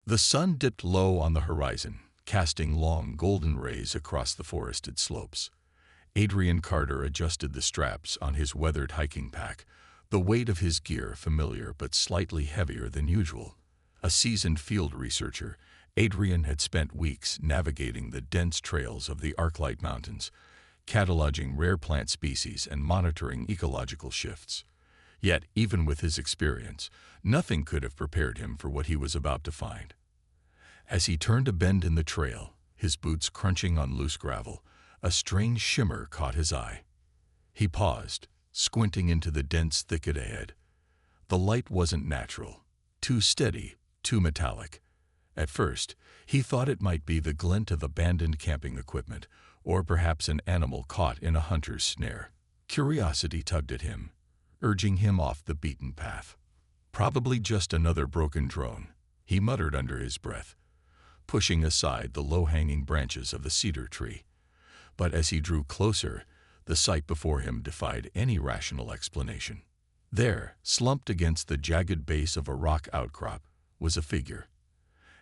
The sun dipped low on the horizon, casting long golden rays across the forested slopes. Adrian Carter adjusted the straps on his weathered hiking pack, the weight of his gear familiar but slightly heavier than usual. A seasoned field researcher, Adrian had spent weeks navigating the dense trails of the Arclight Mountains, cataloging rare plant species and monitoring ecological shifts. Yet, even with his experience, nothing could have prepared him for what he was about to find. As he turned a bend in the trail, his boots crunching on loose gravel, a strange shimmer caught his eye. He paused, squinting into the dense thicket ahead. The light wasn't natural, too steady, too metallic. At first, he thought it might be the glint of abandoned camping equipment, or perhaps an animal caught in a hunter's snare. Curiosity tugged at him, urging him off the beaten path. Probably just another broken drone, he muttered under his breath, pushing aside the low-hanging branches of the cedar tree. But as he drew closer, the sight before him defied any rational explanation. There, slumped against the jagged base of a rock outcrop, was a figure.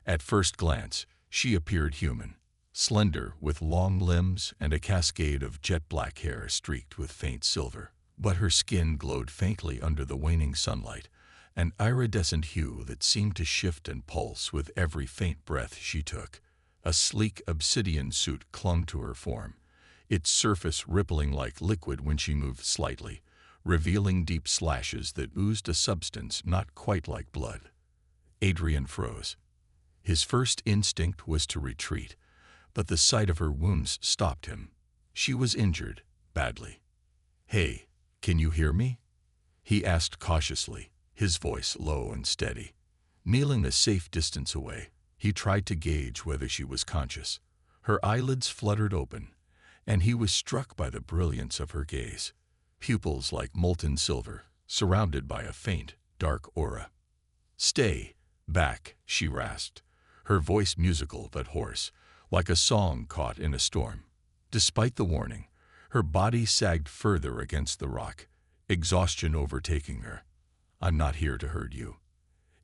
At first glance, she appeared human, slender with long limbs and a cascade of jet-black hair streaked with faint silver. But her skin glowed faintly under the waning sunlight, an iridescent hue that seemed to shift and pulse with every faint breath she took. A sleek obsidian suit clung to her form, its surface rippling like liquid when she moved slightly, revealing deep slashes that oozed a substance not quite like blood. Adrian froze. His first instinct was to retreat, but the sight of her wounds stopped him. She was injured, badly. "Hey, can you hear me?" he asked cautiously, his voice low and steady. Kneeling a safe distance away, he tried to gauge whether she was conscious. Her eyelids fluttered open, and he was struck by the brilliance of her gaze. Pupils like molten silver, surrounded by a faint, dark aura. "Stay back," she rasped, her voice musical but hoarse, like a song caught in a storm. Despite the warning, her body sagged further against the rock, exhaustion overtaking her. "I'm not here to hurt you,"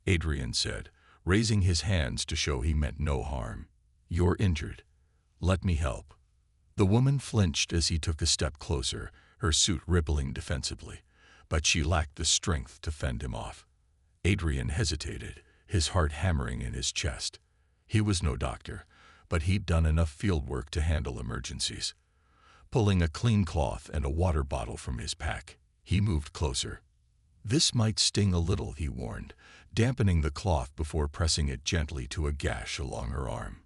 Adrian said, raising his hands to show he meant no harm. "You're injured. Let me help." The woman flinched as he took a step closer, her suit rippling defensively, but she lacked the strength to fend him off. Adrian hesitated, his heart hammering in his chest. He was no doctor, but he'd done enough field work to handle emergencies. Pulling a clean cloth and a water bottle from his pack, he moved closer. "This might sting a little," he warned, dampening the cloth before pressing it gently to a gash along her arm.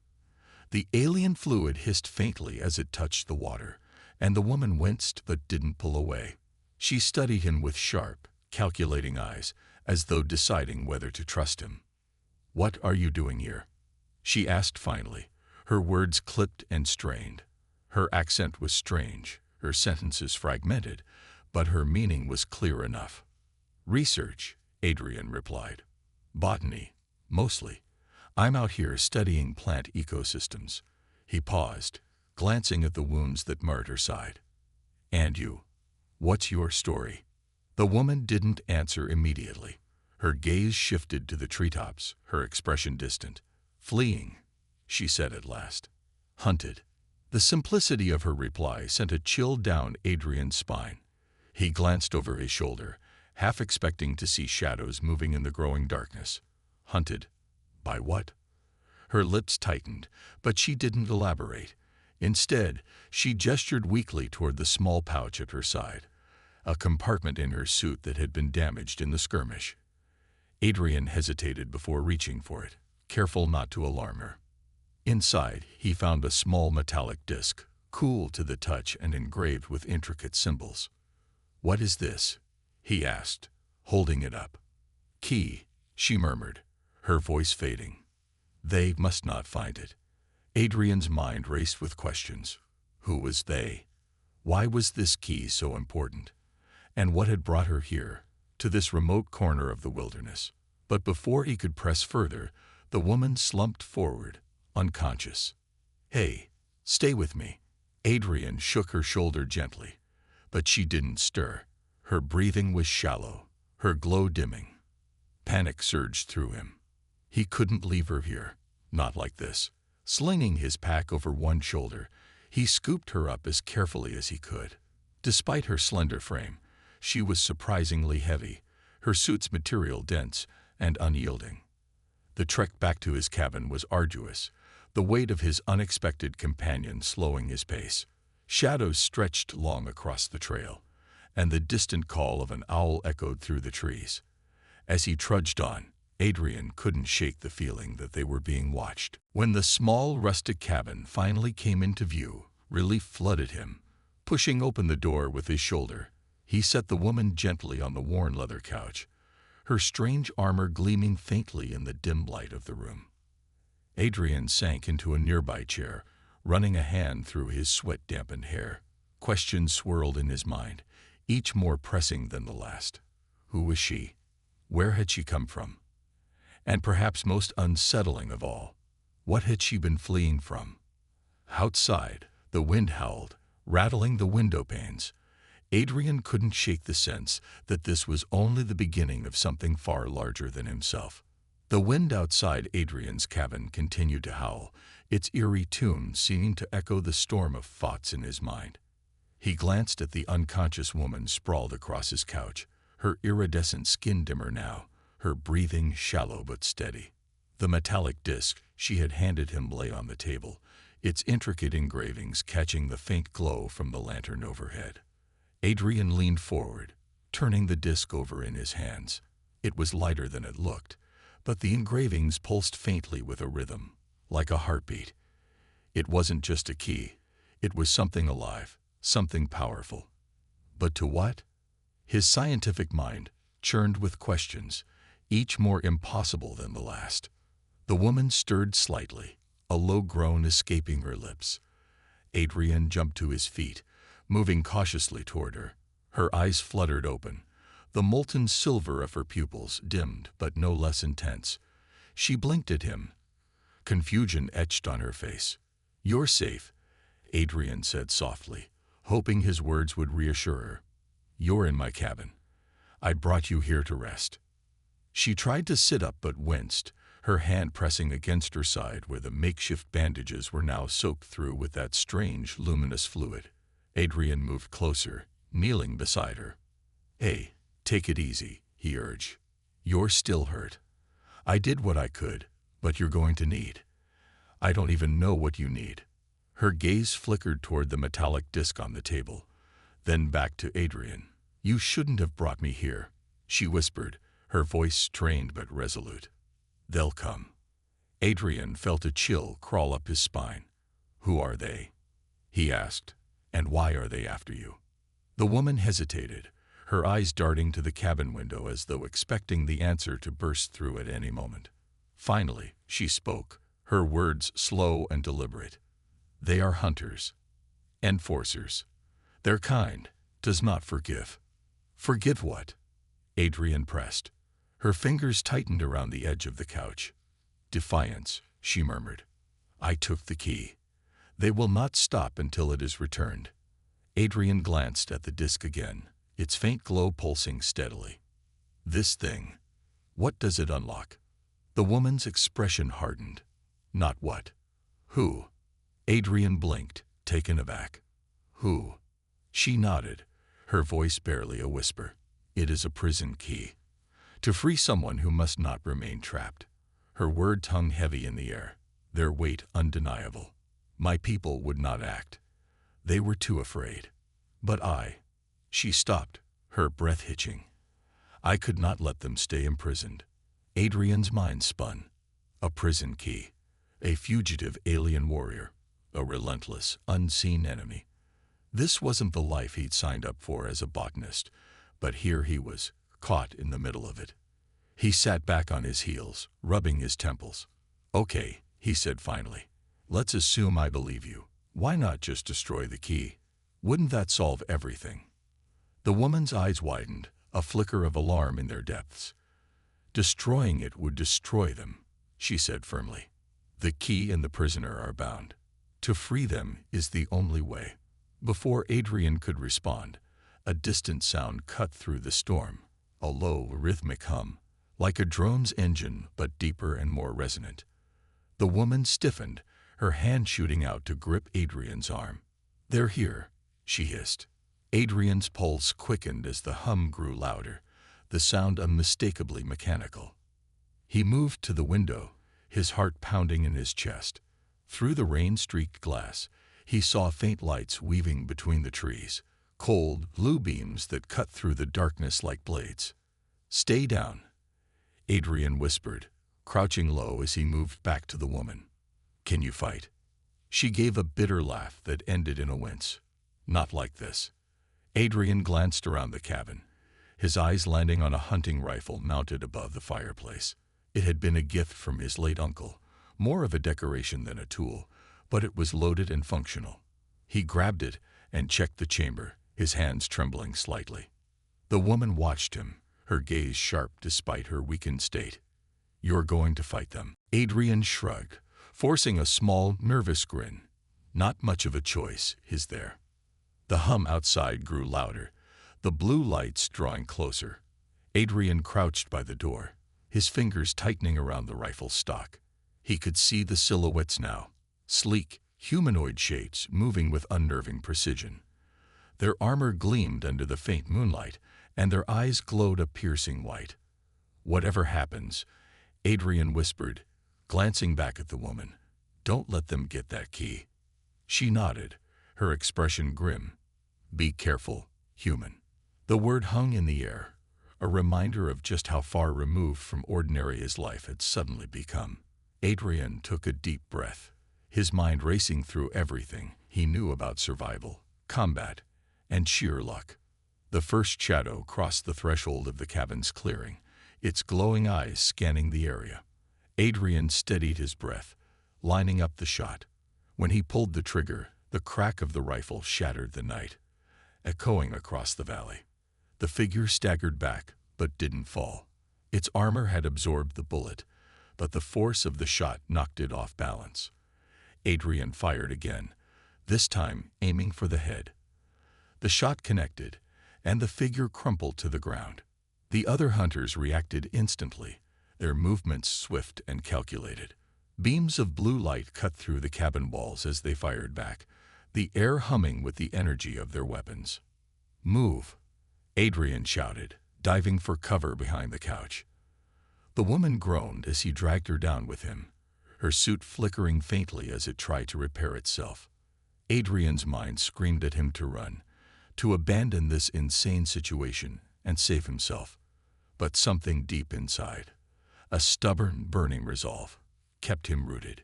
The alien fluid hissed faintly as it touched the water, and the woman winced but didn't pull away. She studied him with sharp, calculating eyes, as though deciding whether to trust him. "What are you doing here?" she asked finally, her words clipped and strained. Her accent was strange, her sentences fragmented, but her meaning was clear enough. "Research," Adrian replied. "Botany, mostly. I'm out here studying plant ecosystems." He paused, glancing at the wounds that marred her side. "And you? What's your story?" The woman didn't answer immediately. Her gaze shifted to the treetops, her expression distant. "Fleeing," she said at last. "Hunted." The simplicity of her reply sent a chill down Adrian's spine. He glanced over his shoulder, half expecting to see shadows moving in the growing darkness. "Hunted? By what?" Her lips tightened, but she didn't elaborate. Instead, she gestured weakly toward the small pouch at her side, a compartment in her suit that had been damaged in the skirmish. Adrian hesitated before reaching for it, careful not to alarm her. Inside, he found a small metallic disc, cool to the touch and engraved with intricate symbols. "What is this?" he asked, holding it up. "Key," she murmured, her voice fading. They must not find it. Adrian's mind raced with questions. Who was they? Why was this key so important? And what had brought her here, to this remote corner of the wilderness? But before he could press further, the woman slumped forward, unconscious. "Hey, stay with me." Adrian shook her shoulder gently, but she didn't stir. Her breathing was shallow, her glow dimming. Panic surged through him. He couldn't leave her here. Not like this. Slinging his pack over one shoulder, he scooped her up as carefully as he could. Despite her slender frame, she was surprisingly heavy, her suit's material dense and unyielding. The trek back to his cabin was arduous, the weight of his unexpected companion slowing his pace. Shadows stretched long across the trail, and the distant call of an owl echoed through the trees. As he trudged on, Adrian couldn't shake the feeling that they were being watched. When the small rustic cabin finally came into view, relief flooded him. Pushing open the door with his shoulder, he set the woman gently on the worn leather couch, her strange armor gleaming faintly in the dim light of the room. Adrian sank into a nearby chair, running a hand through his sweat-dampened hair. Questions swirled in his mind, each more pressing than the last. Who was she? Where had she come from? And perhaps most unsettling of all, what had she been fleeing from? Outside, the wind howled, rattling the window panes. Adrian couldn't shake the sense that this was only the beginning of something far larger than himself. The wind outside Adrian's cabin continued to howl, its eerie tune seeming to echo the storm of thoughts in his mind. He glanced at the unconscious woman sprawled across his couch, her iridescent skin dimmer now, her breathing shallow but steady. The metallic disc she had handed him lay on the table, its intricate engravings catching the faint glow from the lantern overhead. Adrian leaned forward, turning the disc over in his hands. It was lighter than it looked, but the engravings pulsed faintly with a rhythm, like a heartbeat. It wasn't just a key. It was something alive, something powerful. But to what? His scientific mind churned with questions, each more impossible than the last. The woman stirred slightly, a low groan escaping her lips. Adrian jumped to his feet, moving cautiously toward her. Her eyes fluttered open, the molten silver of her pupils dimmed but no less intense. She blinked at him, confusion etched on her face. "You're safe," Adrian said softly, hoping his words would reassure her. "You're in my cabin. I brought you here to rest." She tried to sit up but winced, her hand pressing against her side where the makeshift bandages were now soaked through with that strange, luminous fluid. Adrian moved closer, kneeling beside her. "Hey, take it easy," he urged. "You're still hurt. I did what I could, but you're going to need. I don't even know what you need." Her gaze flickered toward the metallic disc on the table, then back to Adrian. "You shouldn't have brought me here," she whispered, her voice strained but resolute. "They'll come." Adrian felt a chill crawl up his spine. "Who are they?" he asked. "And why are they after you?" The woman hesitated, her eyes darting to the cabin window as though expecting the answer to burst through at any moment. Finally, she spoke, her words slow and deliberate. "They are hunters. Enforcers. Their kind does not forgive." "Forgive what?" Adrian pressed. Her fingers tightened around the edge of the couch. "Defiance," she murmured. "I took the key. They will not stop until it is returned." Adrian glanced at the disc again, its faint glow pulsing steadily. "This thing, what does it unlock?" The woman's expression hardened. "Not what? Who?" Adrian blinked, taken aback. "Who?" She nodded, her voice barely a whisper. "It is a prison key. To free someone who must not remain trapped." Her words hung heavy in the air, their weight undeniable. "My people would not act. They were too afraid. But I—" She stopped, her breath hitching. "I could not let them stay imprisoned." Adrian's mind spun. A prison key. A fugitive alien warrior. A relentless, unseen enemy. This wasn't the life he'd signed up for as a botanist, but here he was, caught in the middle of it. He sat back on his heels, rubbing his temples. "Okay," he said finally. "Let's assume I believe you. Why not just destroy the key? Wouldn't that solve everything?" The woman's eyes widened, a flicker of alarm in their depths. "Destroying it would destroy them," she said firmly. "The key and the prisoner are bound. To free them is the only way." Before Adrian could respond, a distant sound cut through the storm, a low, rhythmic hum, like a drone's engine but deeper and more resonant. The woman stiffened, her hand shooting out to grip Adrian's arm. "They're here," she hissed. Adrian's pulse quickened as the hum grew louder, the sound unmistakably mechanical. He moved to the window, his heart pounding in his chest. Through the rain-streaked glass, he saw faint lights weaving between the trees, cold, blue beams that cut through the darkness like blades. "Stay down," Adrian whispered, crouching low as he moved back to the woman. "Can you fight?" She gave a bitter laugh that ended in a wince. "Not like this." Adrian glanced around the cabin, his eyes landing on a hunting rifle mounted above the fireplace. It had been a gift from his late uncle, more of a decoration than a tool, but it was loaded and functional. He grabbed it and checked the chamber, his hands trembling slightly. The woman watched him, her gaze sharp despite her weakened state. "You're going to fight them." Adrian shrugged, forcing a small, nervous grin. Not much of a choice, is there? The hum outside grew louder, the blue lights drawing closer. Adrian crouched by the door, his fingers tightening around the rifle stock. He could see the silhouettes now, sleek, humanoid shapes moving with unnerving precision. Their armor gleamed under the faint moonlight, and their eyes glowed a piercing white. "Whatever happens," Adrian whispered, glancing back at the woman, "don't let them get that key." She nodded, her expression grim. "Be careful, human." The word hung in the air, a reminder of just how far removed from ordinary his life had suddenly become. Adrian took a deep breath, his mind racing through everything he knew about survival, combat, and sheer luck. The first shadow crossed the threshold of the cabin's clearing, its glowing eyes scanning the area. Adrian steadied his breath, lining up the shot. When he pulled the trigger, the crack of the rifle shattered the night, echoing across the valley. The figure staggered back, but didn't fall. Its armor had absorbed the bullet, but the force of the shot knocked it off balance. Adrian fired again, this time aiming for the head. The shot connected, and the figure crumpled to the ground. The other hunters reacted instantly, their movements swift and calculated. Beams of blue light cut through the cabin walls as they fired back, the air humming with the energy of their weapons. "Move," Adrian shouted, diving for cover behind the couch. The woman groaned as he dragged her down with him, her suit flickering faintly as it tried to repair itself. Adrian's mind screamed at him to run, to abandon this insane situation and save himself. But something deep inside, a stubborn, burning resolve, kept him rooted.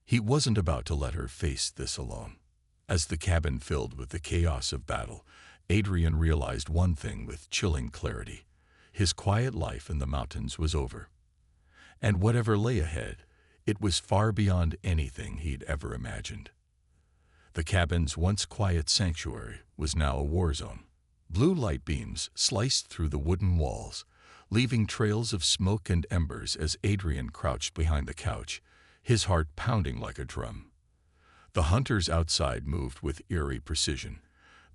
He wasn't about to let her face this alone. As the cabin filled with the chaos of battle, Adrian realized one thing with chilling clarity. His quiet life in the mountains was over. And whatever lay ahead, it was far beyond anything he'd ever imagined. The cabin's once quiet sanctuary was now a war zone. Blue light beams sliced through the wooden walls, leaving trails of smoke and embers as Adrian crouched behind the couch, his heart pounding like a drum. The hunters outside moved with eerie precision,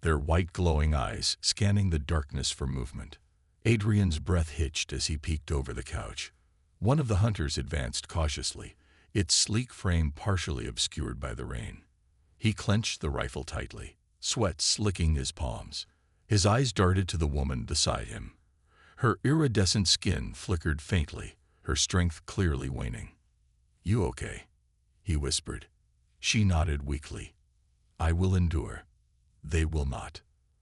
their white glowing eyes scanning the darkness for movement. Adrian's breath hitched as he peeked over the couch. One of the hunters advanced cautiously, its sleek frame partially obscured by the rain. He clenched the rifle tightly, sweat slicking his palms. His eyes darted to the woman beside him. Her iridescent skin flickered faintly, her strength clearly waning. "You okay?" he whispered. She nodded weakly. "I will endure. They will not."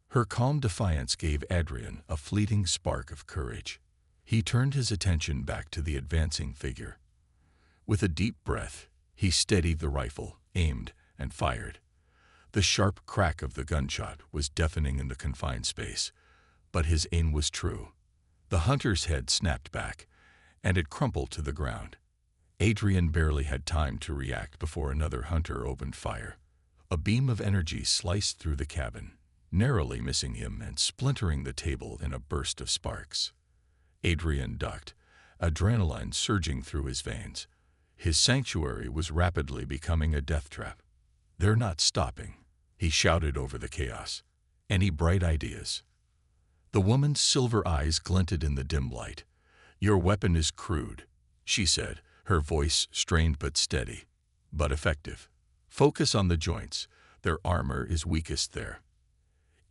Her calm defiance gave Adrian a fleeting spark of courage. He turned his attention back to the advancing figure. With a deep breath, he steadied the rifle, aimed, and fired. The sharp crack of the gunshot was deafening in the confined space, but his aim was true. The hunter's head snapped back, and it crumpled to the ground. Adrian barely had time to react before another hunter opened fire. A beam of energy sliced through the cabin, narrowly missing him and splintering the table in a burst of sparks. Adrian ducked, adrenaline surging through his veins. His sanctuary was rapidly becoming a death trap. "They're not stopping," he shouted over the chaos. "Any bright ideas?" The woman's silver eyes glinted in the dim light, "Your weapon is crude," she said, her voice strained but steady, "but effective. Focus on the joints. Their armor is weakest there."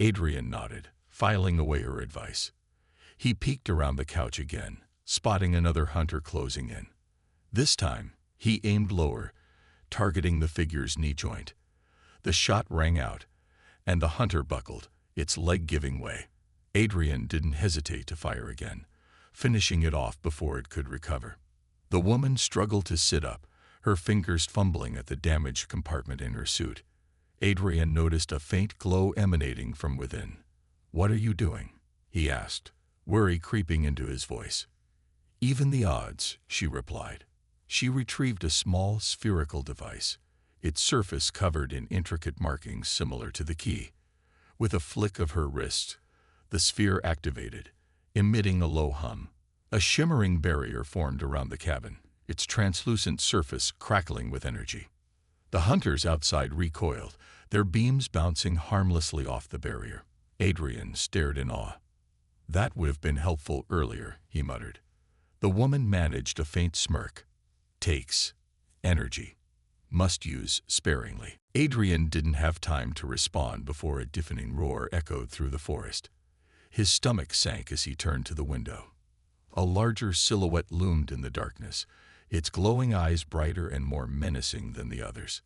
Adrian nodded, filing away her advice. He peeked around the couch again, spotting another hunter closing in. This time, he aimed lower, targeting the figure's knee joint. The shot rang out, and the hunter buckled, its leg giving way. Adrian didn't hesitate to fire again, finishing it off before it could recover. The woman struggled to sit up, her fingers fumbling at the damaged compartment in her suit. Adrian noticed a faint glow emanating from within. "What are you doing?" he asked, worry creeping into his voice. "Even the odds," she replied. She retrieved a small spherical device, its surface covered in intricate markings similar to the key. With a flick of her wrist, the sphere activated, emitting a low hum. A shimmering barrier formed around the cabin, its translucent surface crackling with energy. The hunters outside recoiled, their beams bouncing harmlessly off the barrier. Adrian stared in awe. "That would have been helpful earlier," he muttered. The woman managed a faint smirk. "Takes energy. Must use sparingly." Adrian didn't have time to respond before a deafening roar echoed through the forest. His stomach sank as he turned to the window. A larger silhouette loomed in the darkness, its glowing eyes brighter and more menacing than the others.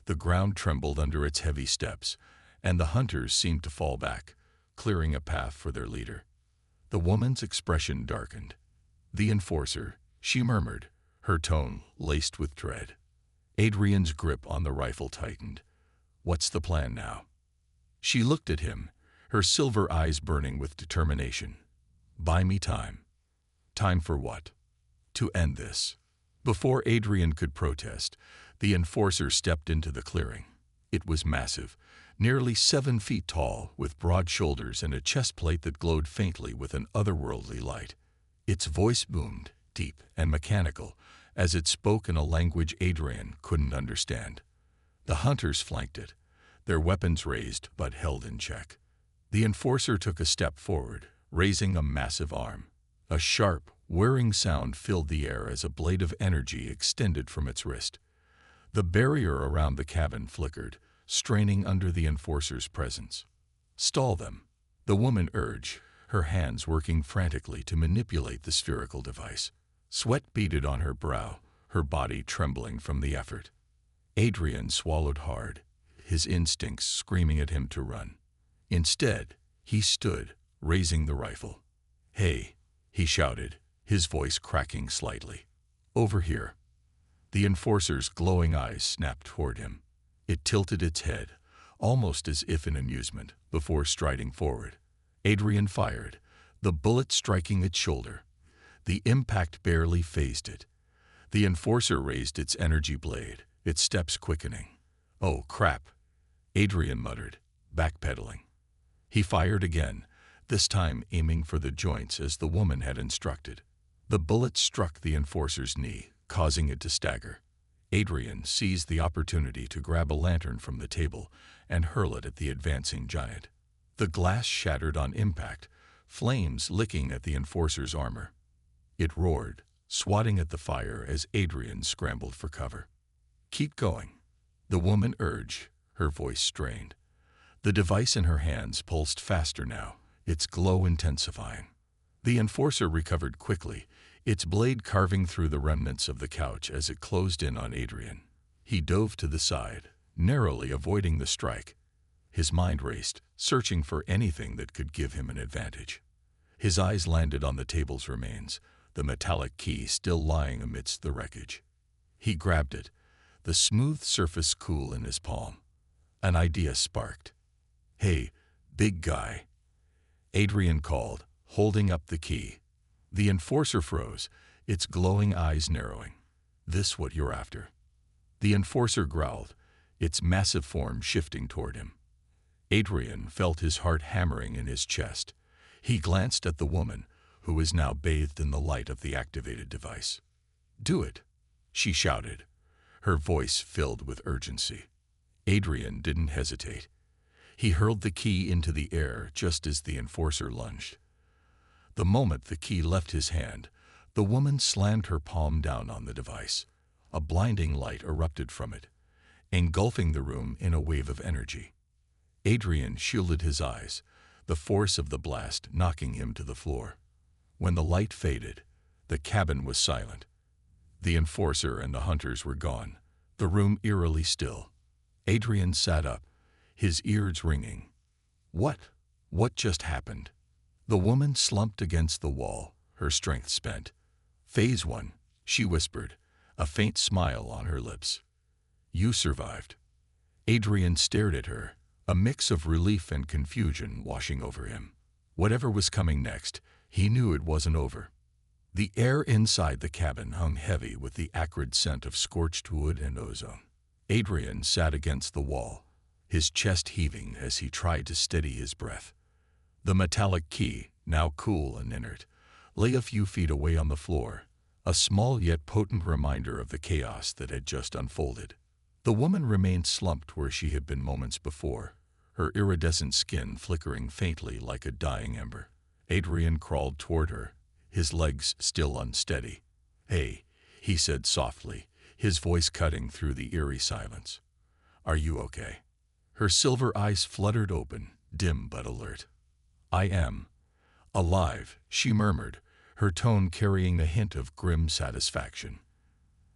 The ground trembled under its heavy steps, and the hunters seemed to fall back, clearing a path for their leader. The woman's expression darkened. "The enforcer," she murmured, her tone laced with dread. Adrian's grip on the rifle tightened. "What's the plan now?" She looked at him, her silver eyes burning with determination. "Buy me time." "Time for what?" "To end this." Before Adrian could protest, the enforcer stepped into the clearing. It was massive, nearly 7 feet tall, with broad shoulders and a chest plate that glowed faintly with an otherworldly light. Its voice boomed, deep and mechanical, as it spoke in a language Adrian couldn't understand. The hunters flanked it, their weapons raised but held in check. The enforcer took a step forward, raising a massive arm. A sharp, whirring sound filled the air as a blade of energy extended from its wrist. The barrier around the cabin flickered, straining under the enforcer's presence. "Stall them," the woman urged, her hands working frantically to manipulate the spherical device. Sweat beaded on her brow, her body trembling from the effort. Adrian swallowed hard, his instincts screaming at him to run. Instead, he stood, raising the rifle. "Hey," he shouted, his voice cracking slightly. "Over here." The enforcer's glowing eyes snapped toward him. It tilted its head, almost as if in amusement, before striding forward. Adrian fired, the bullet striking its shoulder. The impact barely phased it. The enforcer raised its energy blade, its steps quickening. "Oh, crap," Adrian muttered, backpedaling. He fired again, this time aiming for the joints as the woman had instructed. The bullet struck the enforcer's knee, causing it to stagger. Adrian seized the opportunity to grab a lantern from the table and hurl it at the advancing giant. The glass shattered on impact, flames licking at the enforcer's armor. It roared, swatting at the fire as Adrian scrambled for cover. "Keep going," the woman urged, her voice strained. The device in her hands pulsed faster now, its glow intensifying. The enforcer recovered quickly, its blade carving through the remnants of the couch as it closed in on Adrian. He dove to the side, narrowly avoiding the strike. His mind raced, searching for anything that could give him an advantage. His eyes landed on the table's remains, the metallic key still lying amidst the wreckage. He grabbed it, the smooth surface cool in his palm. An idea sparked. "Hey, big guy," Adrian called, holding up the key. The enforcer froze, its glowing eyes narrowing. "This what you're after?" The enforcer growled, its massive form shifting toward him. Adrian felt his heart hammering in his chest. He glanced at the woman, who was now bathed in the light of the activated device. "Do it," she shouted, her voice filled with urgency. Adrian didn't hesitate. He hurled the key into the air just as the enforcer lunged. The moment the key left his hand, The woman slammed her palm down on the device. A blinding light erupted from it, engulfing the room in a wave of energy. Adrian shielded his eyes, the force of the blast knocking him to the floor. When the light faded, the cabin was silent. The enforcer and the hunters were gone, the room eerily still. Adrian sat up, his ears ringing. What just happened? The woman slumped against the wall, her strength spent. Phase 1, she whispered, a faint smile on her lips. You survived. Adrian stared at her, a mix of relief and confusion washing over him. Whatever was coming next, he knew it wasn't over. The air inside the cabin hung heavy with the acrid scent of scorched wood and ozone. Adrian sat against the wall, his chest heaving as he tried to steady his breath. The metallic key, now cool and inert, lay a few feet away on the floor, a small yet potent reminder of the chaos that had just unfolded. The woman remained slumped where she had been moments before, her iridescent skin flickering faintly like a dying ember. Adrian crawled toward her, his legs still unsteady. Hey, he said softly, his voice cutting through the eerie silence. Are you okay? Her silver eyes fluttered open, dim but alert. I am. Alive, she murmured, her tone carrying a hint of grim satisfaction.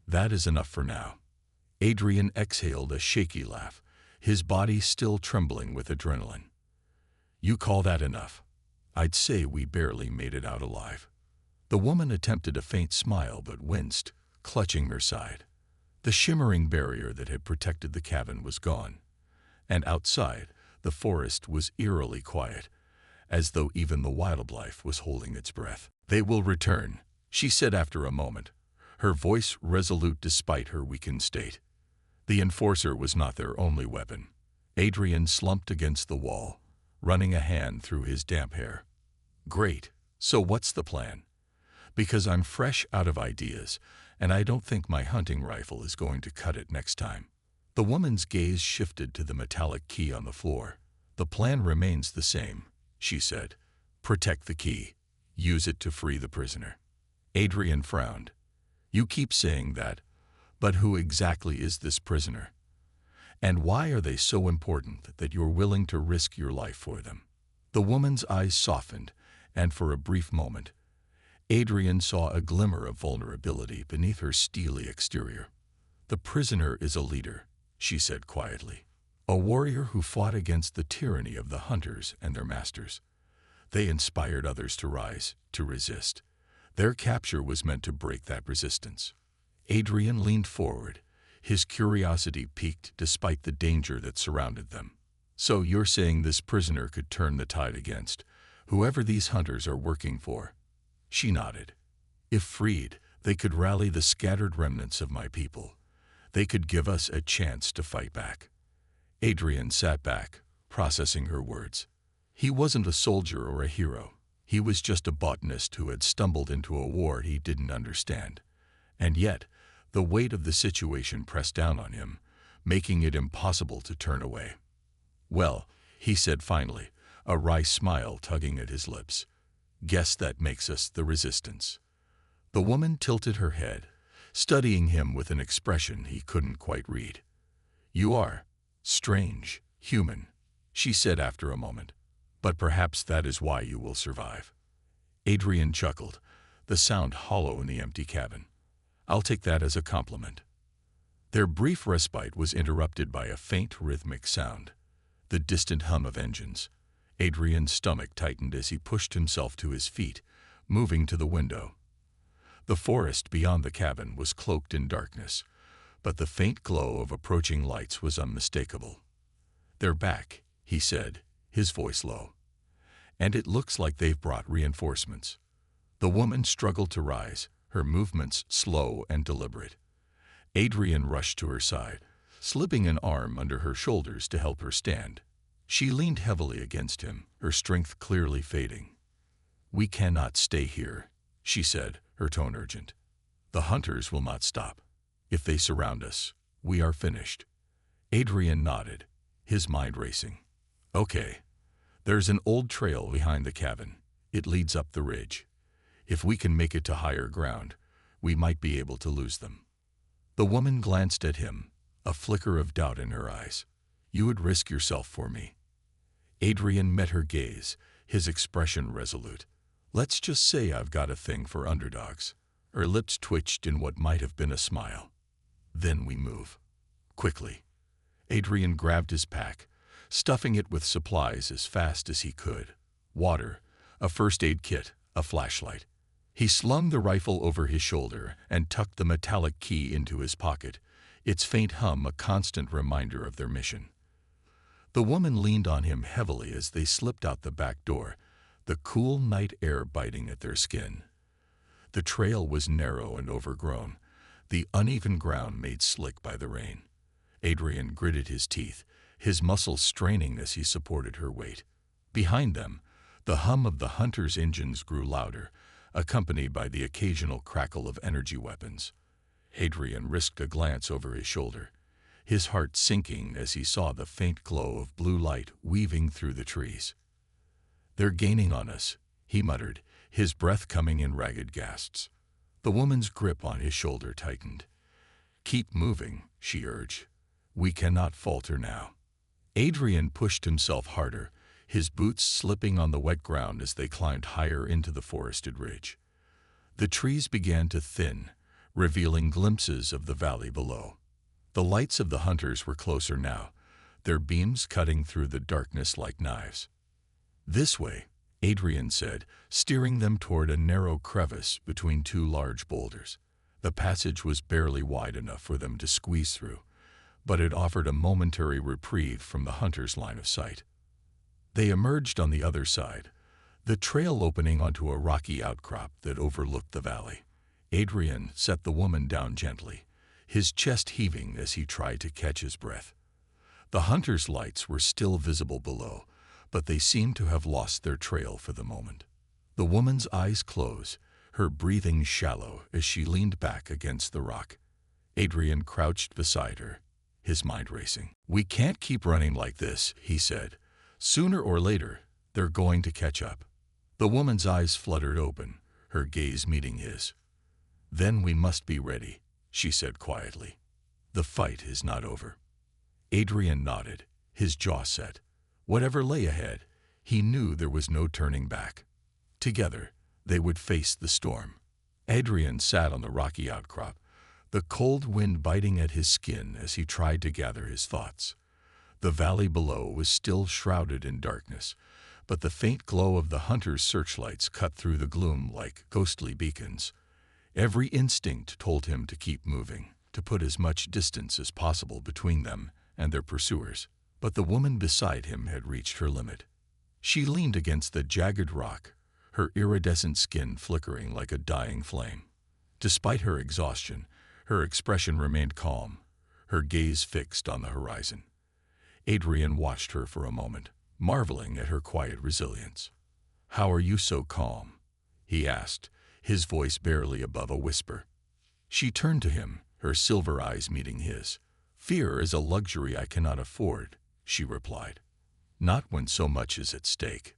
That is enough for now. Adrian exhaled a shaky laugh, his body still trembling with adrenaline. You call that enough? I'd say we barely made it out alive. The woman attempted a faint smile but winced, clutching her side. The shimmering barrier that had protected the cabin was gone, and outside, the forest was eerily quiet, as though even the wildlife was holding its breath. They will return, she said after a moment, her voice resolute despite her weakened state. The enforcer was not their only weapon. Adrian slumped against the wall, running a hand through his damp hair. Great, so what's the plan? Because I'm fresh out of ideas, and I don't think my hunting rifle is going to cut it next time. The woman's gaze shifted to the metallic key on the floor. The plan remains the same, she said. Protect the key. Use it to free the prisoner. Adrian frowned. You keep saying that, but who exactly is this prisoner? And why are they so important that you're willing to risk your life for them? The woman's eyes softened, and for a brief moment, Adrian saw a glimmer of vulnerability beneath her steely exterior. The prisoner is a leader, she said quietly. A warrior who fought against the tyranny of the hunters and their masters. They inspired others to rise, to resist. Their capture was meant to break that resistance. Adrian leaned forward, his curiosity piqued despite the danger that surrounded them. So you're saying this prisoner could turn the tide against whoever these hunters are working for? She nodded. If freed, they could rally the scattered remnants of my people. They could give us a chance to fight back. Adrian sat back, processing her words. He wasn't a soldier or a hero. He was just a botanist who had stumbled into a war he didn't understand. And yet, the weight of the situation pressed down on him, making it impossible to turn away. Well, he said finally, a wry smile tugging at his lips. Guess that makes us the resistance. The woman tilted her head, studying him with an expression he couldn't quite read. You are strange, human, she said after a moment. But perhaps that is why you will survive. Adrian chuckled, the sound hollow in the empty cabin. I'll take that as a compliment. Their brief respite was interrupted by a faint rhythmic sound, the distant hum of engines. Adrian's stomach tightened as he pushed himself to his feet, moving to the window. The forest beyond the cabin was cloaked in darkness, but the faint glow of approaching lights was unmistakable. They're back, he said, his voice low. And it looks like they've brought reinforcements. The woman struggled to rise, her movements slow and deliberate. Adrian rushed to her side, slipping an arm under her shoulders to help her stand. She leaned heavily against him, her strength clearly fading. We cannot stay here, she said, her tone urgent. The hunters will not stop. If they surround us, we are finished. Adrian nodded, his mind racing. Okay. There's an old trail behind the cabin. It leads up the ridge. If we can make it to higher ground, we might be able to lose them. The woman glanced at him, a flicker of doubt in her eyes. You would risk yourself for me. Adrian met her gaze, his expression resolute. Let's just say I've got a thing for underdogs. Her lips twitched in what might have been a smile. Then we move. Quickly. Adrian grabbed his pack, stuffing it with supplies as fast as he could. Water, a first aid kit, a flashlight. He slung the rifle over his shoulder and tucked the metallic key into his pocket, its faint hum a constant reminder of their mission. The woman leaned on him heavily as they slipped out the back door, the cool night air biting at their skin. The trail was narrow and overgrown, the uneven ground made slick by the rain. Adrian gritted his teeth, his muscles straining as he supported her weight. Behind them, the hum of the hunters' engines grew louder, accompanied by the occasional crackle of energy weapons. Adrian risked a glance over his shoulder, his heart sinking as he saw the faint glow of blue light weaving through the trees. They're gaining on us, he muttered, his breath coming in ragged gasps. The woman's grip on his shoulder tightened. Keep moving, she urged. We cannot falter now. Adrian pushed himself harder, his boots slipping on the wet ground as they climbed higher into the forested ridge. The trees began to thin, revealing glimpses of the valley below. The lights of the hunters were closer now, their beams cutting through the darkness like knives. This way, Adrian said, steering them toward a narrow crevice between two large boulders. The passage was barely wide enough for them to squeeze through, but it offered a momentary reprieve from the hunters' line of sight. They emerged on the other side, the trail opening onto a rocky outcrop that overlooked the valley. Adrian set the woman down gently, his chest heaving as he tried to catch his breath. The hunters' lights were still visible below, but they seemed to have lost their trail for the moment. The woman's eyes closed, her breathing shallow as she leaned back against the rock. Adrian crouched beside her, his mind racing. We can't keep running like this, he said. Sooner or later, they're going to catch up. The woman's eyes fluttered open, her gaze meeting his. Then we must be ready, she said quietly. The fight is not over. Adrian nodded, his jaw set. Whatever lay ahead, he knew there was no turning back. Together, they would face the storm. Adrian sat on the rocky outcrop, the cold wind biting at his skin as he tried to gather his thoughts. The valley below was still shrouded in darkness, but the faint glow of the hunters' searchlights cut through the gloom like ghostly beacons. Every instinct told him to keep moving, to put as much distance as possible between them and their pursuers. But the woman beside him had reached her limit. She leaned against the jagged rock, her iridescent skin flickering like a dying flame. Despite her exhaustion, her expression remained calm, her gaze fixed on the horizon. Adrian watched her for a moment, marveling at her quiet resilience. "How are you so calm?" he asked, his voice barely above a whisper. She turned to him, her silver eyes meeting his. "Fear is a luxury I cannot afford," she replied. "Not when so much is at stake."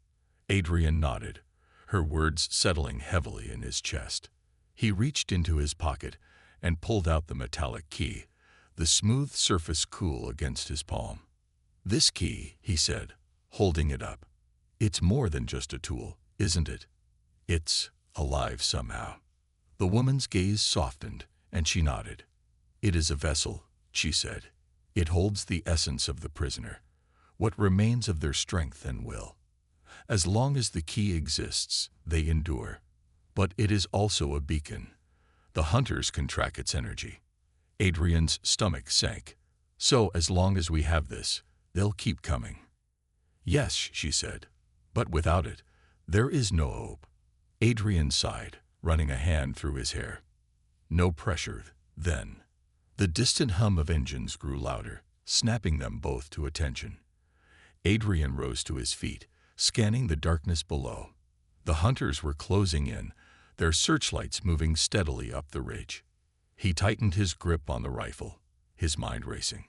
Adrian nodded, her words settling heavily in his chest. He reached into his pocket and pulled out the metallic key, the smooth surface cool against his palm. "This key," he said, holding it up. "It's more than just a tool, isn't it? It's alive somehow." The woman's gaze softened, and she nodded. "It is a vessel," she said. "It holds the essence of the prisoner, what remains of their strength and will. As long as the key exists, they endure. But it is also a beacon. The hunters can track its energy." Adrian's stomach sank. "So as long as we have this, they'll keep coming." "Yes," she said, "but without it, there is no hope." Adrian sighed, running a hand through his hair. "No pressure, then." The distant hum of engines grew louder, snapping them both to attention. Adrian rose to his feet, scanning the darkness below. The hunters were closing in, their searchlights moving steadily up the ridge. He tightened his grip on the rifle, his mind racing.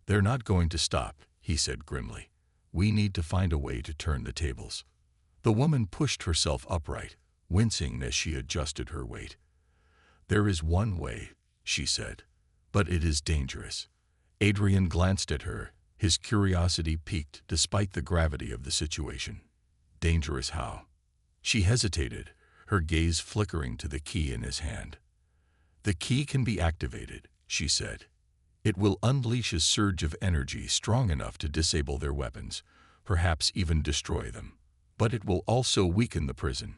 "They're not going to stop," he said grimly. "We need to find a way to turn the tables." The woman pushed herself upright, wincing as she adjusted her weight. "There is one way," she said, "but it is dangerous." Adrian glanced at her, his curiosity piqued despite the gravity of the situation. "Dangerous how?" She hesitated, her gaze flickering to the key in his hand. "The key can be activated," she said. "It will unleash a surge of energy strong enough to disable their weapons, perhaps even destroy them. But it will also weaken the prison.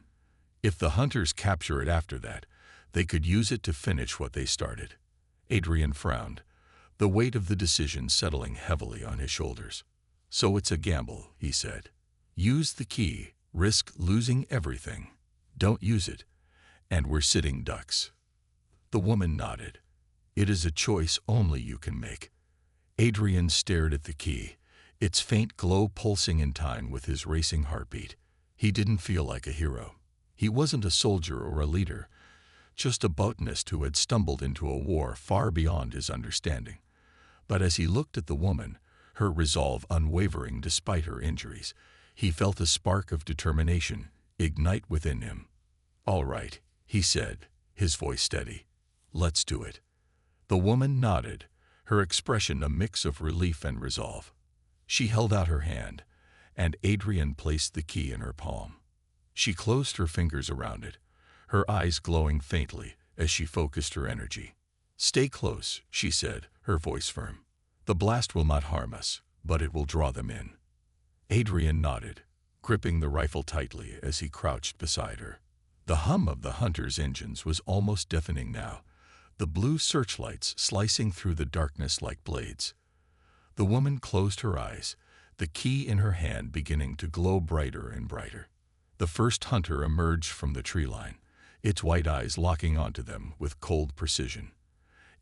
If the hunters capture it after that, they could use it to finish what they started." Adrian frowned, the weight of the decision settling heavily on his shoulders. "So it's a gamble," he said. "Use the key, risk losing everything. Don't use it, and we're sitting ducks." The woman nodded. "It is a choice only you can make." Adrian stared at the key, its faint glow pulsing in time with his racing heartbeat. He didn't feel like a hero. He wasn't a soldier or a leader, just a botanist who had stumbled into a war far beyond his understanding. But as he looked at the woman, her resolve unwavering despite her injuries, he felt a spark of determination ignite within him. "All right," he said, his voice steady. "Let's do it." The woman nodded, her expression a mix of relief and resolve. She held out her hand, and Adrian placed the key in her palm. She closed her fingers around it, her eyes glowing faintly as she focused her energy. "Stay close," she said, her voice firm. "The blast will not harm us, but it will draw them in." Adrian nodded, gripping the rifle tightly as he crouched beside her. The hum of the hunter's engines was almost deafening now, the blue searchlights slicing through the darkness like blades. The woman closed her eyes, the key in her hand beginning to glow brighter and brighter. The first hunter emerged from the tree line, its white eyes locking onto them with cold precision.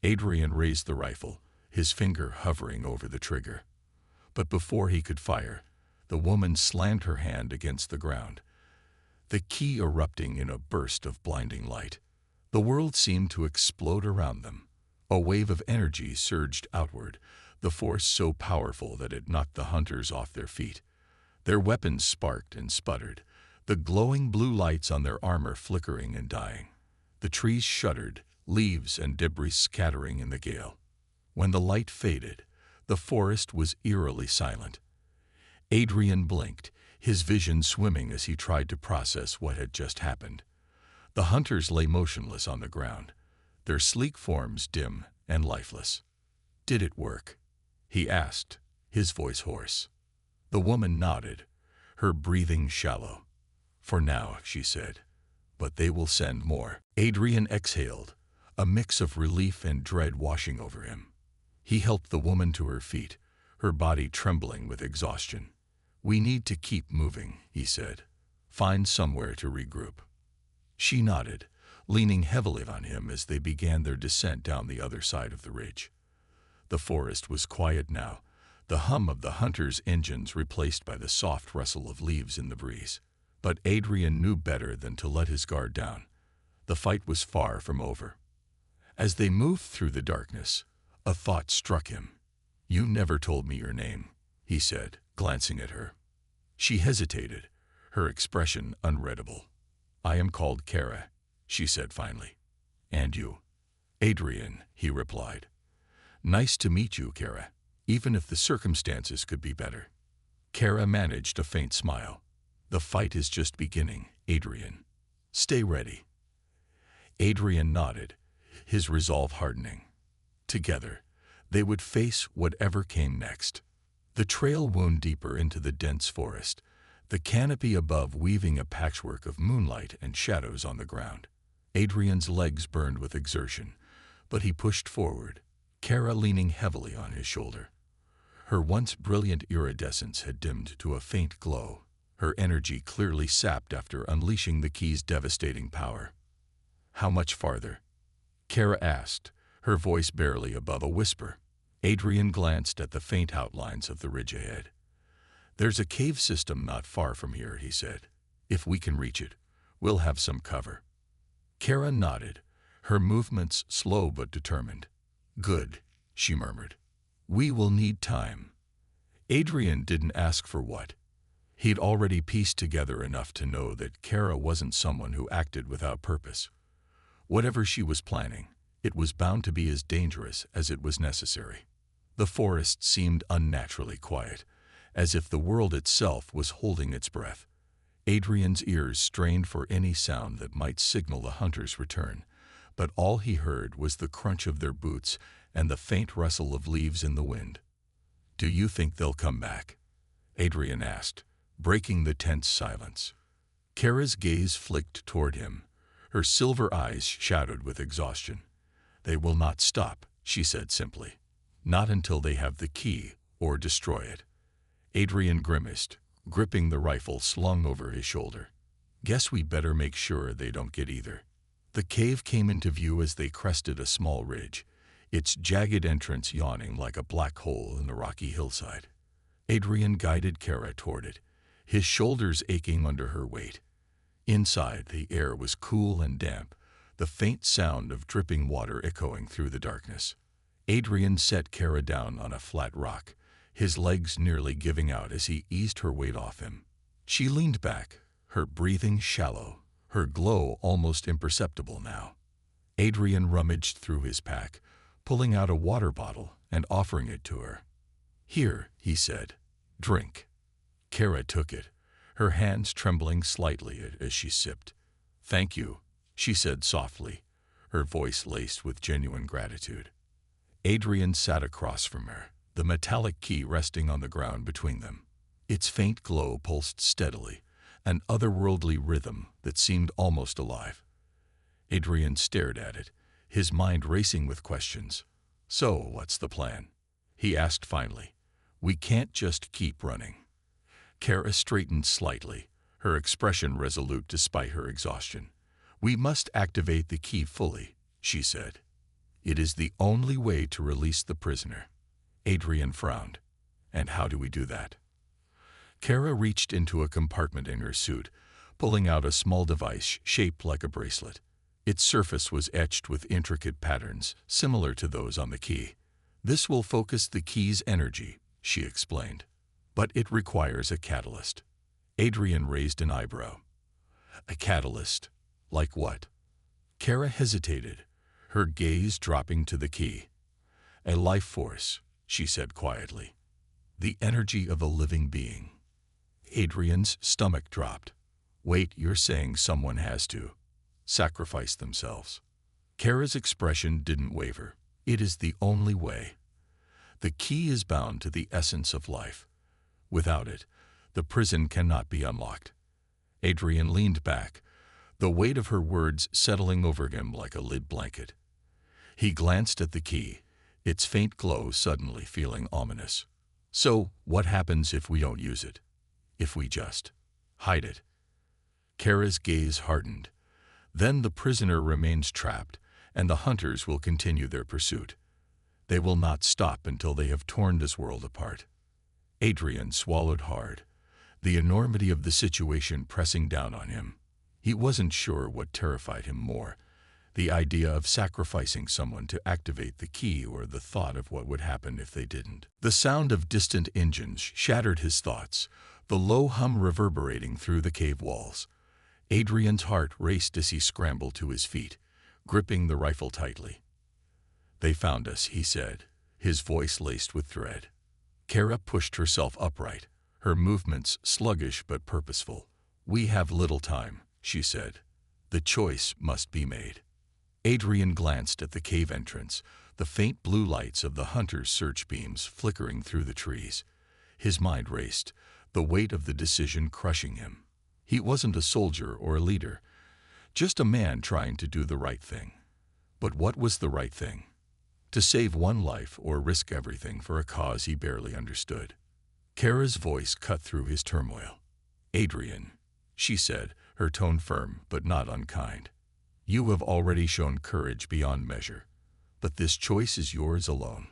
Adrian raised the rifle, his finger hovering over the trigger. But before he could fire, the woman slammed her hand against the ground, the key erupting in a burst of blinding light. The world seemed to explode around them. A wave of energy surged outward, the force so powerful that it knocked the hunters off their feet. Their weapons sparked and sputtered, the glowing blue lights on their armor flickering and dying. The trees shuddered, leaves and debris scattering in the gale. When the light faded, the forest was eerily silent. Adrian blinked, his vision swimming as he tried to process what had just happened. The hunters lay motionless on the ground, their sleek forms dim and lifeless. "Did it work?" he asked, his voice hoarse. The woman nodded, her breathing shallow. "For now," she said, "but they will send more." Adrian exhaled, a mix of relief and dread washing over him. He helped the woman to her feet, her body trembling with exhaustion. "We need to keep moving," he said. "Find somewhere to regroup." She nodded, leaning heavily on him as they began their descent down the other side of the ridge. The forest was quiet now, the hum of the hunters' engines replaced by the soft rustle of leaves in the breeze. But Adrian knew better than to let his guard down. The fight was far from over. As they moved through the darkness, a thought struck him. "You never told me your name," he said, glancing at her. She hesitated, her expression unreadable. "I am called Kara," she said finally. "And you?" "Adrian," he replied. "Nice to meet you, Kara, even if the circumstances could be better." Kara managed a faint smile. "The fight is just beginning, Adrian. Stay ready." Adrian nodded, his resolve hardening. Together, they would face whatever came next. The trail wound deeper into the dense forest, the canopy above weaving a patchwork of moonlight and shadows on the ground. Adrian's legs burned with exertion, but he pushed forward, Kara leaning heavily on his shoulder. Her once brilliant iridescence had dimmed to a faint glow, her energy clearly sapped after unleashing the key's devastating power. "How much farther?" Kara asked, her voice barely above a whisper. Adrian glanced at the faint outlines of the ridge ahead. "There's a cave system not far from here," he said. "If we can reach it, we'll have some cover." Kara nodded, her movements slow but determined. "Good," she murmured. "We will need time." Adrian didn't ask for what. He'd already pieced together enough to know that Kara wasn't someone who acted without purpose. Whatever she was planning, it was bound to be as dangerous as it was necessary. The forest seemed unnaturally quiet, as if the world itself was holding its breath. Adrian's ears strained for any sound that might signal the hunter's return, but all he heard was the crunch of their boots and the faint rustle of leaves in the wind. "Do you think they'll come back?" Adrian asked, breaking the tense silence. Kara's gaze flicked toward him, her silver eyes shadowed with exhaustion. "They will not stop," she said simply. "Not until they have the key or destroy it." Adrian grimaced, gripping the rifle slung over his shoulder. "Guess we better make sure they don't get either." The cave came into view as they crested a small ridge, its jagged entrance yawning like a black hole in the rocky hillside. Adrian guided Kara toward it, his shoulders aching under her weight. Inside, the air was cool and damp, the faint sound of dripping water echoing through the darkness. Adrian set Kara down on a flat rock, his legs nearly giving out as he eased her weight off him. She leaned back, her breathing shallow, her glow almost imperceptible now. Adrian rummaged through his pack, pulling out a water bottle and offering it to her. "Here," he said, "drink." Kara took it, her hands trembling slightly as she sipped. "Thank you," she said softly, her voice laced with genuine gratitude. Adrian sat across from her, the metallic key resting on the ground between them. Its faint glow pulsed steadily, an otherworldly rhythm that seemed almost alive. Adrian stared at it, his mind racing with questions. "So, what's the plan?" he asked finally. "We can't just keep running." Kara straightened slightly, her expression resolute despite her exhaustion. "We must activate the key fully," she said. "It is the only way to release the prisoner." Adrian frowned. "And how do we do that?" Kara reached into a compartment in her suit, pulling out a small device shaped like a bracelet. Its surface was etched with intricate patterns, similar to those on the key. "This will focus the key's energy," she explained. "But it requires a catalyst." Adrian raised an eyebrow. "A catalyst? Like what?" Kara hesitated, her gaze dropping to the key. "A life force," she said quietly. "The energy of a living being." Adrian's stomach dropped. "Wait, you're saying someone has to sacrifice themselves?" Kara's expression didn't waver. "It is the only way. The key is bound to the essence of life. Without it, the prison cannot be unlocked." Adrian leaned back, the weight of her words settling over him like a lid blanket. He glanced at the key, its faint glow suddenly feeling ominous. "So, what happens if we don't use it? If we just hide it?" Kara's gaze hardened. "Then the prisoner remains trapped, and the hunters will continue their pursuit. They will not stop until they have torn this world apart." Adrian swallowed hard, the enormity of the situation pressing down on him. He wasn't sure what terrified him more, the idea of sacrificing someone to activate the key or the thought of what would happen if they didn't. The sound of distant engines shattered his thoughts, the low hum reverberating through the cave walls. Adrian's heart raced as he scrambled to his feet, gripping the rifle tightly. "They found us," he said, his voice laced with dread. Kara pushed herself upright, her movements sluggish but purposeful. "We have little time," she said. "The choice must be made." Adrian glanced at the cave entrance, the faint blue lights of the hunter's search beams flickering through the trees. His mind raced, the weight of the decision crushing him. He wasn't a soldier or a leader, just a man trying to do the right thing. But what was the right thing? To save one life or risk everything for a cause he barely understood? Kara's voice cut through his turmoil. "Adrian," she said, her tone firm but not unkind. "You have already shown courage beyond measure, but this choice is yours alone."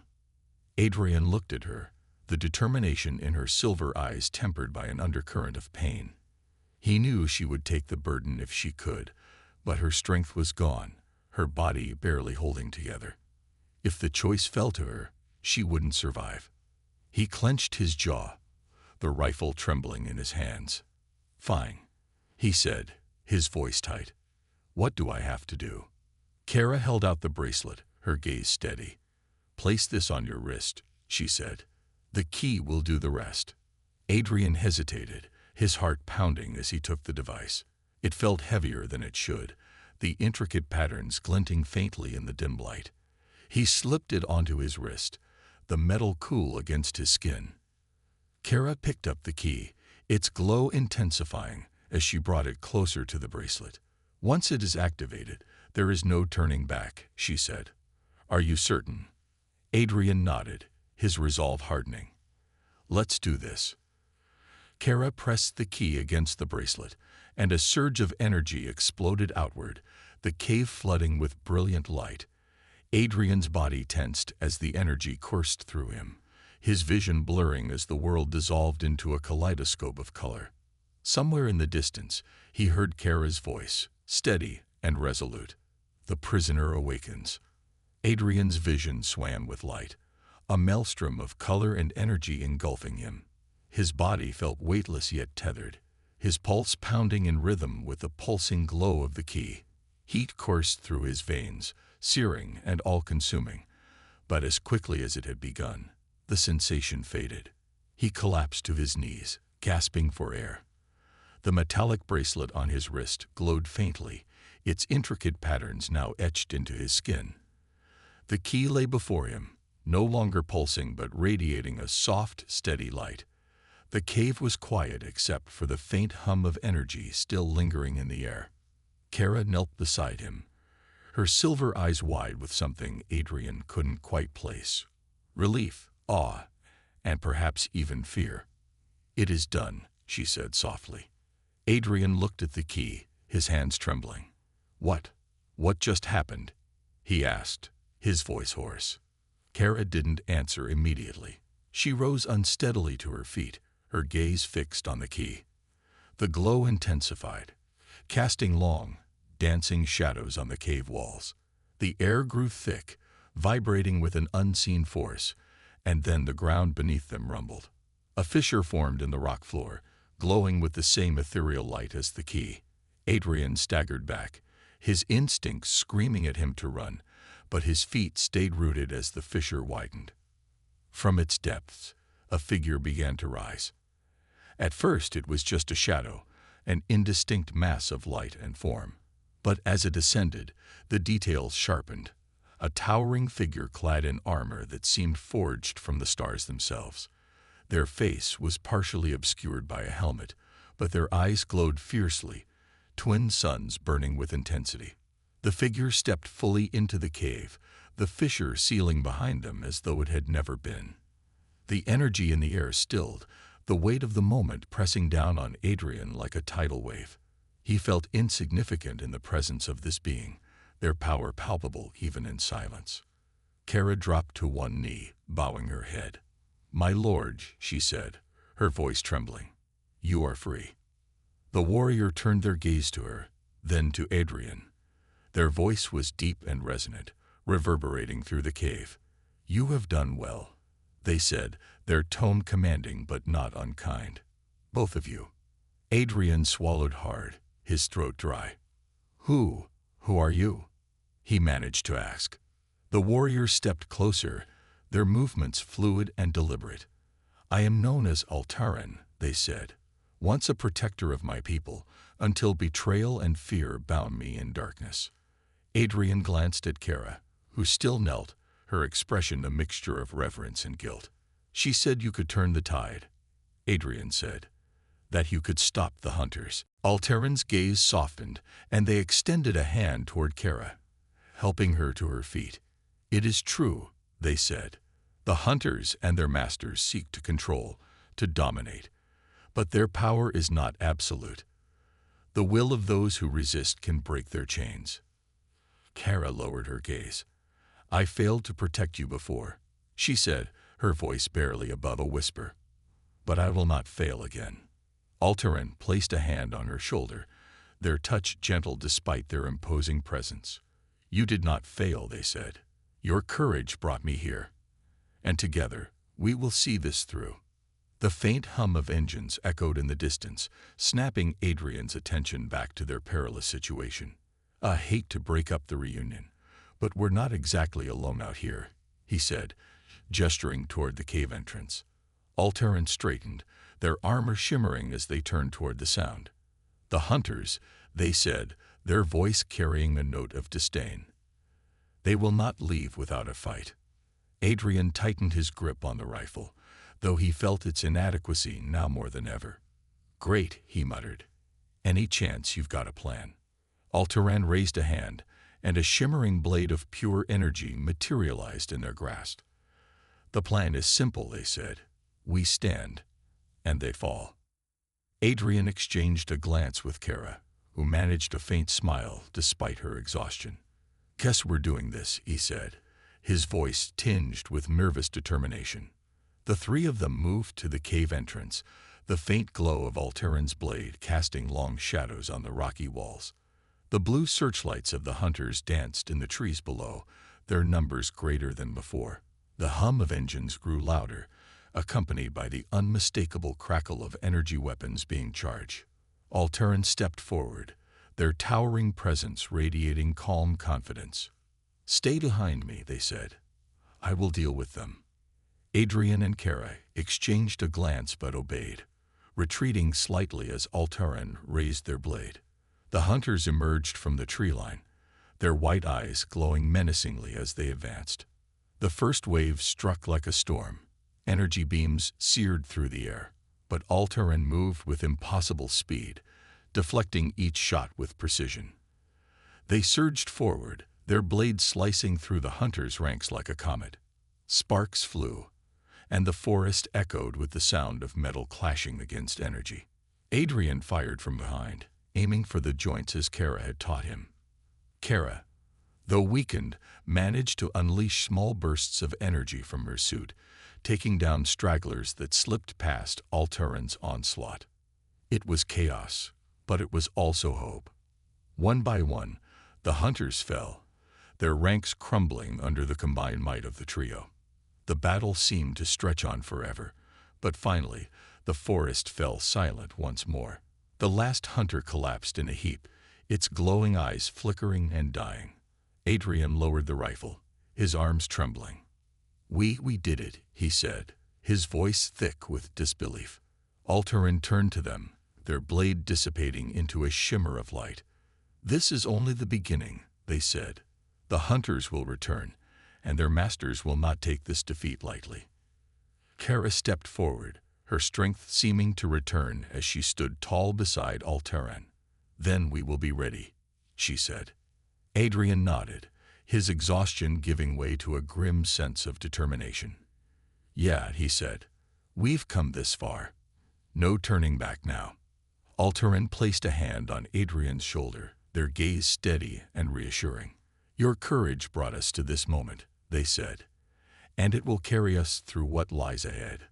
Adrian looked at her, the determination in her silver eyes tempered by an undercurrent of pain. He knew she would take the burden if she could, but her strength was gone, her body barely holding together. If the choice fell to her, she wouldn't survive. He clenched his jaw, the rifle trembling in his hands. "Fine," he said, his voice tight. "What do I have to do?" Kara held out the bracelet, her gaze steady. "Place this on your wrist," she said. "The key will do the rest." Adrian hesitated, his heart pounding as he took the device. It felt heavier than it should, the intricate patterns glinting faintly in the dim light. He slipped it onto his wrist, the metal cool against his skin. Kara picked up the key, its glow intensifying as she brought it closer to the bracelet. "Once it is activated, there is no turning back," she said. "Are you certain?" Adrian nodded, his resolve hardening. "Let's do this." Kara pressed the key against the bracelet, and a surge of energy exploded outward, the cave flooding with brilliant light. Adrian's body tensed as the energy coursed through him, his vision blurring as the world dissolved into a kaleidoscope of color. Somewhere in the distance, he heard Kara's voice, steady and resolute. "The prisoner awakens." Adrian's vision swam with light, a maelstrom of color and energy engulfing him. His body felt weightless yet tethered, his pulse pounding in rhythm with the pulsing glow of the key. Heat coursed through his veins, searing and all-consuming, but as quickly as it had begun, the sensation faded. He collapsed to his knees, gasping for air. The metallic bracelet on his wrist glowed faintly, its intricate patterns now etched into his skin. The key lay before him, no longer pulsing but radiating a soft, steady light. The cave was quiet except for the faint hum of energy still lingering in the air. Kara knelt beside him, her silver eyes wide with something Adrian couldn't quite place. Relief, awe, and perhaps even fear. "It is done," she said softly. Adrian looked at the key, his hands trembling. What just happened?" he asked, his voice hoarse. Kara didn't answer immediately. She rose unsteadily to her feet, her gaze fixed on the key. The glow intensified, casting long, dancing shadows on the cave walls. The air grew thick, vibrating with an unseen force, and then the ground beneath them rumbled. A fissure formed in the rock floor, glowing with the same ethereal light as the key. Adrian staggered back, his instincts screaming at him to run, but his feet stayed rooted as the fissure widened. From its depths, a figure began to rise. At first it was just a shadow, an indistinct mass of light and form. But as it ascended, the details sharpened. A towering figure clad in armor that seemed forged from the stars themselves. Their face was partially obscured by a helmet, but their eyes glowed fiercely, twin suns burning with intensity. The figure stepped fully into the cave, the fissure sealing behind them as though it had never been. The energy in the air stilled, the weight of the moment pressing down on Adrian like a tidal wave. He felt insignificant in the presence of this being, their power palpable even in silence. Kara dropped to one knee, bowing her head. "My lord," she said, her voice trembling, "you are free." The warrior turned their gaze to her, then to Adrian. Their voice was deep and resonant, reverberating through the cave. "You have done well," they said, their tone commanding but not unkind. "Both of you." Adrian swallowed hard, his throat dry. Who are you?" he managed to ask. The warriors stepped closer, their movements fluid and deliberate. "I am known as Altaran," they said, "once a protector of my people, until betrayal and fear bound me in darkness." Adrian glanced at Kara, who still knelt, her expression a mixture of reverence and guilt. "She said you could turn the tide," Adrian said, "that you could stop the hunters." Altaran's gaze softened, and they extended a hand toward Kara, helping her to her feet. "It is true," they said. "The hunters and their masters seek to control, to dominate. But their power is not absolute. The will of those who resist can break their chains." Kara lowered her gaze. "I failed to protect you before," she said, her voice barely above a whisper. "But I will not fail again." Altaran placed a hand on her shoulder, their touch gentle despite their imposing presence. "You did not fail," they said. "Your courage brought me here. And together, we will see this through." The faint hum of engines echoed in the distance, snapping Adrian's attention back to their perilous situation. "I hate to break up the reunion, but we're not exactly alone out here," he said, gesturing toward the cave entrance. Alteran straightened, their armor shimmering as they turned toward the sound. "The hunters," they said, their voice carrying a note of disdain. "They will not leave without a fight." Adrian tightened his grip on the rifle, though he felt its inadequacy now more than ever. "Great," he muttered. "Any chance you've got a plan?" Alteran raised a hand, and a shimmering blade of pure energy materialized in their grasp. "The plan is simple," they said. "We stand, and they fall." Adrian exchanged a glance with Kara, who managed a faint smile despite her exhaustion. "Guess we're doing this," he said, his voice tinged with nervous determination. The three of them moved to the cave entrance, the faint glow of Alteran's blade casting long shadows on the rocky walls. The blue searchlights of the hunters danced in the trees below, their numbers greater than before. The hum of engines grew louder, accompanied by the unmistakable crackle of energy weapons being charged. Alteran stepped forward, their towering presence radiating calm confidence. "Stay behind me," they said. "I will deal with them." Adrian and Kara exchanged a glance but obeyed, retreating slightly as Alteran raised their blade. The hunters emerged from the tree line, their white eyes glowing menacingly as they advanced. The first wave struck like a storm. Energy beams seared through the air, but Alteran moved with impossible speed, deflecting each shot with precision. They surged forward, their blades slicing through the hunters' ranks like a comet. Sparks flew, and the forest echoed with the sound of metal clashing against energy. Adrian fired from behind, aiming for the joints as Kara had taught him. Kara, though weakened, managed to unleash small bursts of energy from her suit, taking down stragglers that slipped past Alteran's onslaught. It was chaos, but it was also hope. One by one, the hunters fell, their ranks crumbling under the combined might of the trio. The battle seemed to stretch on forever, but finally, the forest fell silent once more. The last hunter collapsed in a heap, its glowing eyes flickering and dying. Adrian lowered the rifle, his arms trembling. We did it," he said, his voice thick with disbelief. Alteran turned to them, their blade dissipating into a shimmer of light. "This is only the beginning," they said. "The hunters will return, and their masters will not take this defeat lightly." Kara stepped forward, her strength seeming to return as she stood tall beside Alteran. "Then we will be ready," she said. Adrian nodded, his exhaustion giving way to a grim sense of determination. "Yeah," he said, "we've come this far. No turning back now." Alteran placed a hand on Adrian's shoulder, their gaze steady and reassuring. "Your courage brought us to this moment," they said, "and it will carry us through what lies ahead."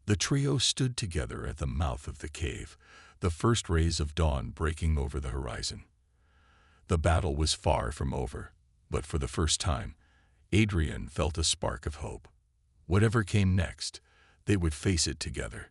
The trio stood together at the mouth of the cave, the first rays of dawn breaking over the horizon. The battle was far from over, but for the first time, Adrian felt a spark of hope. Whatever came next, they would face it together.